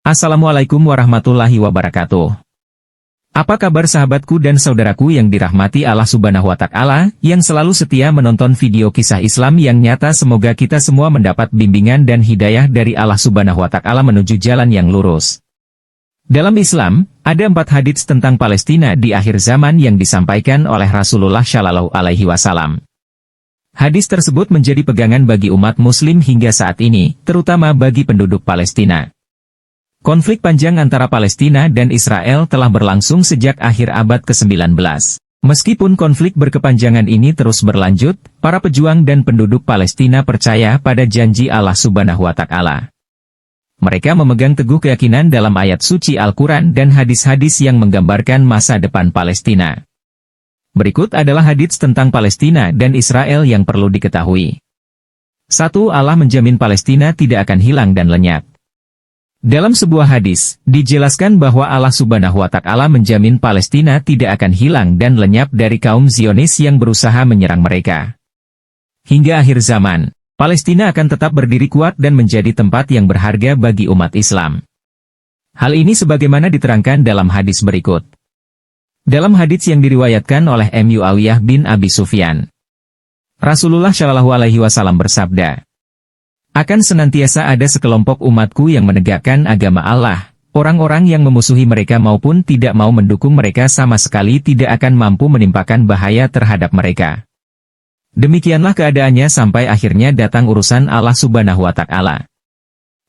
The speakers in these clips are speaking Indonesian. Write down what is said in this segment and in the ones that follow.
Assalamualaikum warahmatullahi wabarakatuh. Apa kabar sahabatku dan saudaraku yang dirahmati Allah Subhanahu wa Ta'ala, yang selalu setia menonton video kisah Islam yang nyata? Semoga kita semua mendapat bimbingan dan hidayah dari Allah Subhanahu wa Ta'ala menuju jalan yang lurus. Dalam Islam, ada 4 hadits tentang Palestina di akhir zaman yang disampaikan oleh Rasulullah Shallallahu Alaihi Wasallam. Hadis tersebut menjadi pegangan bagi umat muslim hingga saat ini, terutama bagi penduduk Palestina. Konflik panjang antara Palestina dan Israel telah berlangsung sejak akhir abad ke-19. Meskipun konflik berkepanjangan ini terus berlanjut, para pejuang dan penduduk Palestina percaya pada janji Allah Subhanahu wa Ta'ala. Mereka memegang teguh keyakinan dalam ayat suci Al-Quran dan hadis-hadis yang menggambarkan masa depan Palestina. Berikut adalah hadits tentang Palestina dan Israel yang perlu diketahui. 1. Allah menjamin Palestina tidak akan hilang dan lenyap. Dalam sebuah hadis, dijelaskan bahwa Allah Subhanahu wa Ta'ala menjamin Palestina tidak akan hilang dan lenyap dari kaum Zionis yang berusaha menyerang mereka. Hingga akhir zaman, Palestina akan tetap berdiri kuat dan menjadi tempat yang berharga bagi umat Islam. Hal ini sebagaimana diterangkan dalam hadis berikut. Dalam hadis yang diriwayatkan oleh Muawiyah bin Abi Sufyan, Rasulullah Shallallahu Alaihi Wasallam bersabda, akan senantiasa ada sekelompok umatku yang menegakkan agama Allah. Orang-orang yang memusuhi mereka maupun tidak mau mendukung mereka sama sekali tidak akan mampu menimpakan bahaya terhadap mereka. Demikianlah keadaannya sampai akhirnya datang urusan Allah Subhanahu wa Ta'ala.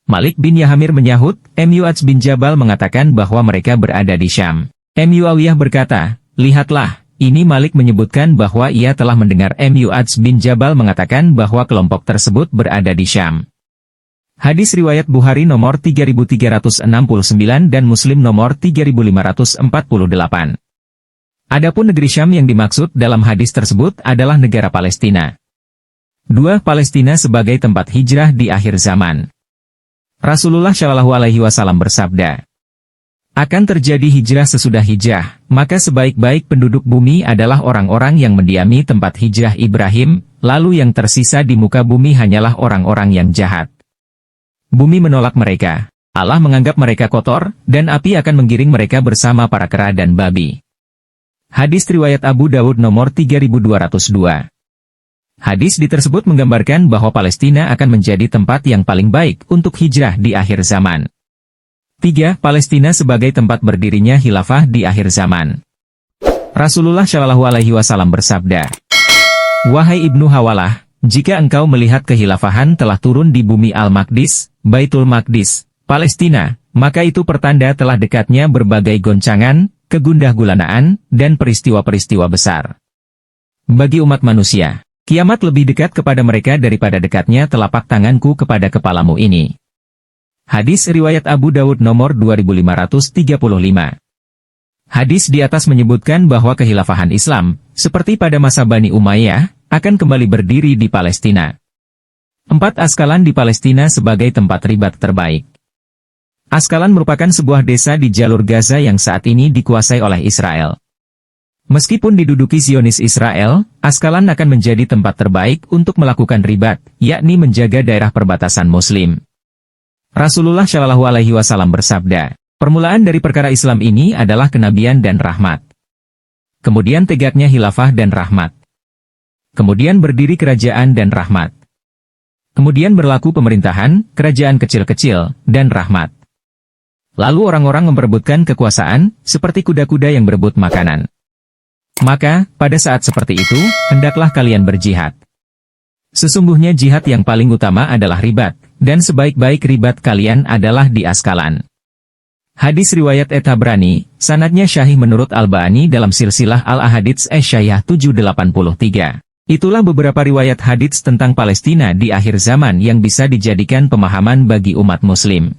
Malik bin Yahamir menyahut, Mu'adz bin Jabal mengatakan bahwa mereka berada di Syam. Muawiyah berkata, lihatlah, ini Malik menyebutkan bahwa ia telah mendengar Mu'adz bin Jabal mengatakan bahwa kelompok tersebut berada di Syam. Hadis riwayat Bukhari nomor 3369 dan Muslim nomor 3548. Adapun negeri Syam yang dimaksud dalam hadis tersebut adalah negara Palestina. 2. Palestina sebagai tempat hijrah di akhir zaman. Rasulullah Shallallahu Alaihi Wasallam bersabda, akan terjadi hijrah sesudah hijrah, maka sebaik-baik penduduk bumi adalah orang-orang yang mendiami tempat hijrah Ibrahim, lalu yang tersisa di muka bumi hanyalah orang-orang yang jahat. Bumi menolak mereka, Allah menganggap mereka kotor, dan api akan menggiring mereka bersama para kera dan babi. Hadis riwayat Abu Dawud nomor 3202. Hadis tersebut menggambarkan bahwa Palestina akan menjadi tempat yang paling baik untuk hijrah di akhir zaman. 3. Palestina sebagai tempat berdirinya khilafah di akhir zaman. Rasulullah Shallallahu Alaihi Wasallam bersabda, wahai Ibnu Hawalah, jika engkau melihat kehilafahan telah turun di bumi Al-Maqdis, Baitul Maqdis, Palestina, maka itu pertanda telah dekatnya berbagai goncangan, kegundah-gulanaan, dan peristiwa-peristiwa besar. Bagi umat manusia, kiamat lebih dekat kepada mereka daripada dekatnya telapak tanganku kepada kepalamu ini. Hadis riwayat Abu Dawud nomor 2535. Hadis di atas menyebutkan bahwa kehilafahan Islam, seperti pada masa Bani Umayyah, akan kembali berdiri di Palestina. 4. Askalan di Palestina sebagai tempat ribat terbaik. Askalan merupakan sebuah desa di jalur Gaza yang saat ini dikuasai oleh Israel. Meskipun diduduki Zionis Israel, Askalan akan menjadi tempat terbaik untuk melakukan ribat, yakni menjaga daerah perbatasan Muslim. Rasulullah Shallallahu Alaihi Wasallam bersabda, permulaan dari perkara Islam ini adalah kenabian dan rahmat. Kemudian tegaknya khilafah dan rahmat. Kemudian berdiri kerajaan dan rahmat. Kemudian berlaku pemerintahan, kerajaan kecil-kecil, dan rahmat. Lalu orang-orang memperebutkan kekuasaan, seperti kuda-kuda yang berebut makanan. Maka, pada saat seperti itu, hendaklah kalian berjihad. Sesungguhnya jihad yang paling utama adalah ribat, dan sebaik-baik ribat kalian adalah di Askalan. Hadis riwayat Tabrani, sanadnya syahih menurut Al-Bani dalam silsilah Al-Ahadits Syahihah 783. Itulah beberapa riwayat hadits tentang Palestina di akhir zaman yang bisa dijadikan pemahaman bagi umat muslim.